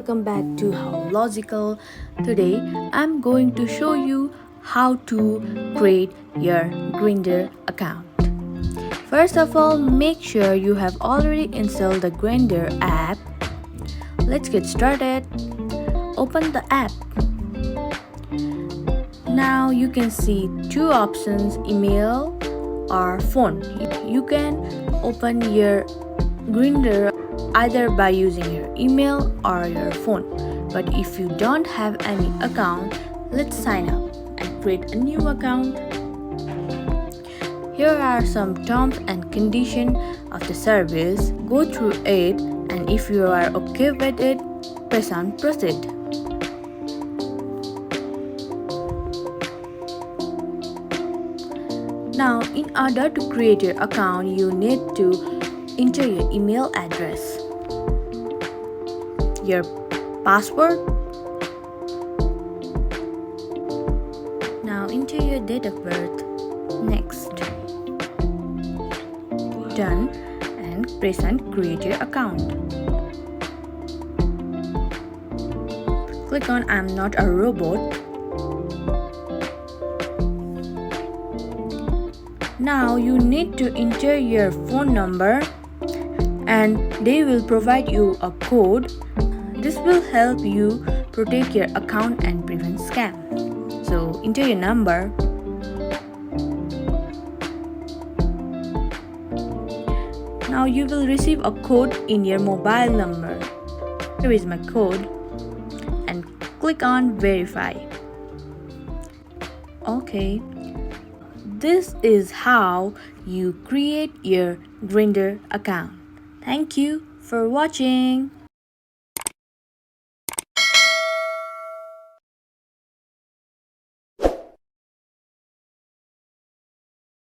welcome back to How Logical. Today I'm going to show you how to create your Grindr account. First of all, make sure you have already installed the Grindr app. Let's get started. Open the app. Now you can see two options, email or phone. You can open your Grindr either by using your email or your phone. But if you don't have any account, let's sign up and create a new account. Here are some terms and conditions of the service. Go through it, and if you are okay with it, press on proceed. Now, in order to create your account, you need to enter your email address, your password. Now enter your date of birth. Next. Done, and press on create your account. Click on I'm not a robot. Now you need to enter your phone number and they will provide you a code. This will help you protect your account and prevent scam. So enter your number. Now you will receive a code in your mobile number. Here is my code and click on verify. Okay. This is how you create your Grindr account. Thank you for watching.